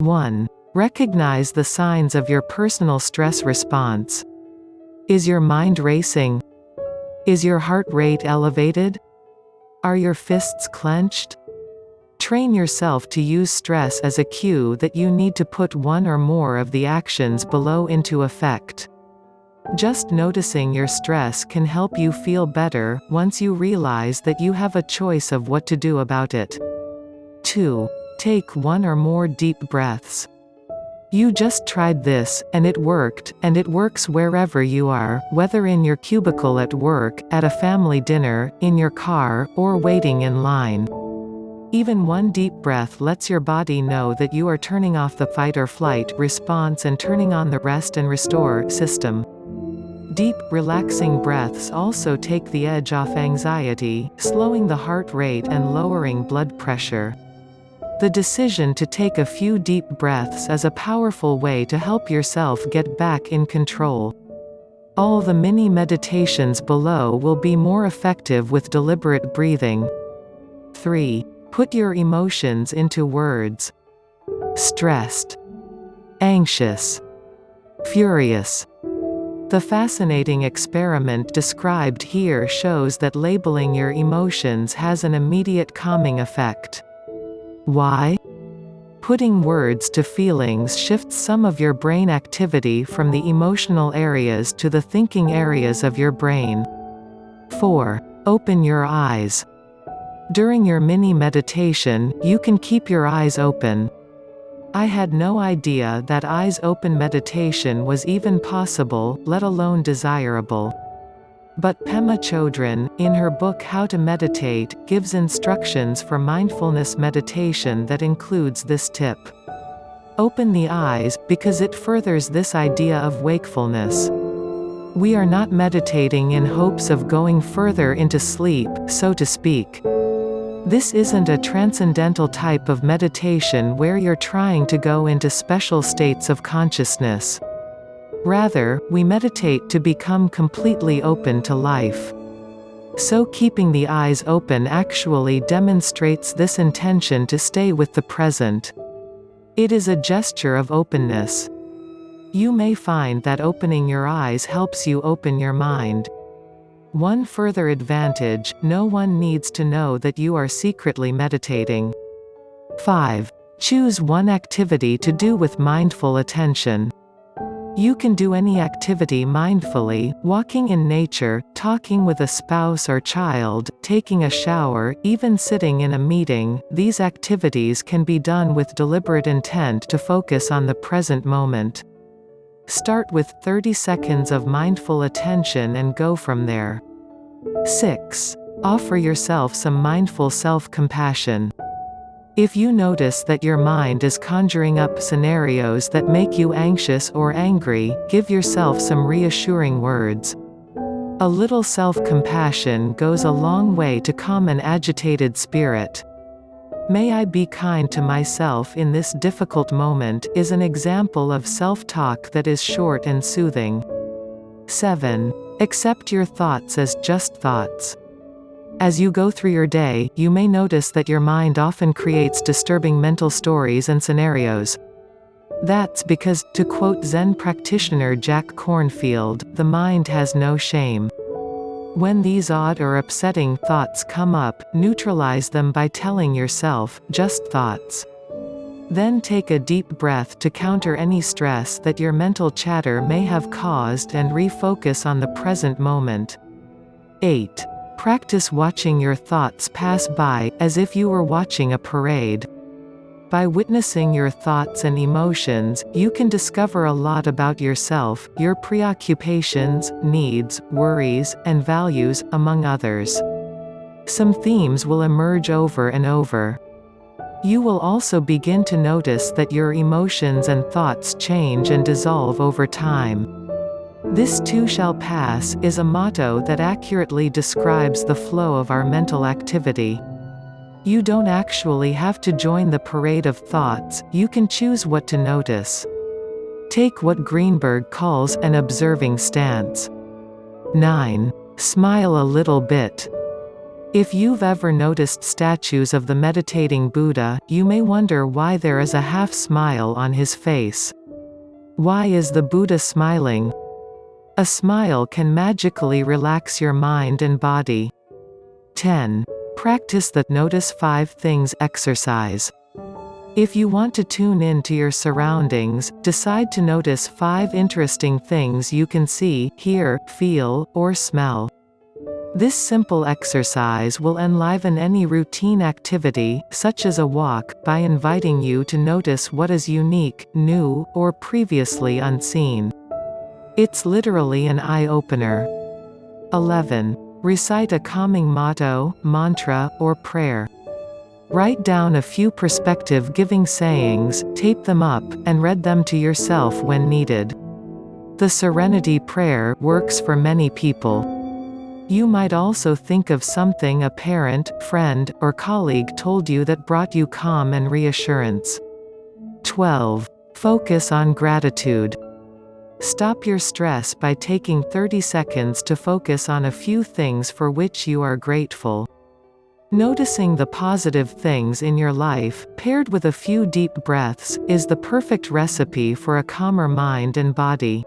1. Recognize the signs of your personal stress response. Is your mind racing? Is your heart rate elevated? Are your fists clenched? Train yourself to use stress as a cue that you need to put one or more of the actions below into effect. Just noticing your stress can help you feel better once you realize that you have a choice of what to do about it. 2. Take one or more deep breaths. You just tried this, and it worked, and it works wherever you are, whether in your cubicle at work, at a family dinner, in your car, or waiting in line. Even one deep breath lets your body know that you are turning off the fight or flight response and turning on the rest and restore system. Deep, relaxing breaths also take the edge off anxiety, slowing the heart rate and lowering blood pressure. The decision to take a few deep breaths is a powerful way to help yourself get back in control. All the mini meditations below will be more effective with deliberate breathing. 3. Put your emotions into words. Stressed. Anxious. Furious. The fascinating experiment described here shows that labeling your emotions has an immediate calming effect. Why? Putting words to feelings shifts some of your brain activity from the emotional areas to the thinking areas of your brain. 4. Open your eyes. During your mini meditation, you can keep your eyes open. I had no idea that eyes open meditation was even possible, let alone desirable. But Pema Chodron, in her book How to Meditate, gives instructions for mindfulness meditation that includes this tip. Open the eyes, because it furthers this idea of wakefulness. We are not meditating in hopes of going further into sleep, so to speak. This isn't a transcendental type of meditation where you're trying to go into special states of consciousness. Rather, we meditate to become completely open to life. So keeping the eyes open actually demonstrates this intention to stay with the present. It is a gesture of openness. You may find that opening your eyes helps you open your mind. One further advantage, no one needs to know that you are secretly meditating. 5. Choose one activity to do with mindful attention. You can do any activity mindfully: walking in nature, talking with a spouse or child, taking a shower, even sitting in a meeting. These activities can be done with deliberate intent to focus on the present moment. Start with 30 seconds of mindful attention and go from there. 6. Offer yourself some mindful self-compassion. If you notice that your mind is conjuring up scenarios that make you anxious or angry, give yourself some reassuring words. A little self-compassion goes a long way to calm an agitated spirit. "May I be kind to myself in this difficult moment" is an example of self-talk that is short and soothing. 7. Accept your thoughts as just thoughts. As you go through your day, you may notice that your mind often creates disturbing mental stories and scenarios. That's because, to quote Zen practitioner Jack Kornfield, the mind has no shame. When these odd or upsetting thoughts come up, neutralize them by telling yourself, "just thoughts." Then take a deep breath to counter any stress that your mental chatter may have caused and refocus on the present moment. 8. Practice watching your thoughts pass by, as if you were watching a parade. By witnessing your thoughts and emotions, you can discover a lot about yourself, your preoccupations, needs, worries, and values, among others. Some themes will emerge over and over. You will also begin to notice that your emotions and thoughts change and dissolve over time. "This too shall pass" is a motto that accurately describes the flow of our mental activity. You don't actually have to join the parade of thoughts, you can choose what to notice. Take what Greenberg calls an observing stance. 9. Smile a little bit. If you've ever noticed statues of the meditating Buddha, you may wonder why there is a half-smile on his face. Why is the Buddha smiling? A smile can magically relax your mind and body. 10. Practice the Notice 5 Things exercise. If you want to tune in to your surroundings, decide to notice 5 interesting things you can see, hear, feel, or smell. This simple exercise will enliven any routine activity, such as a walk, by inviting you to notice what is unique, new, or previously unseen. It's literally an eye-opener. 11. Recite a calming motto, mantra, or prayer. Write down a few perspective-giving sayings, tape them up, and read them to yourself when needed. The Serenity Prayer works for many people. You might also think of something a parent, friend, or colleague told you that brought you calm and reassurance. 12. Focus on gratitude. Stop your stress by taking 30 seconds to focus on a few things for which you are grateful. Noticing the positive things in your life, paired with a few deep breaths, is the perfect recipe for a calmer mind and body.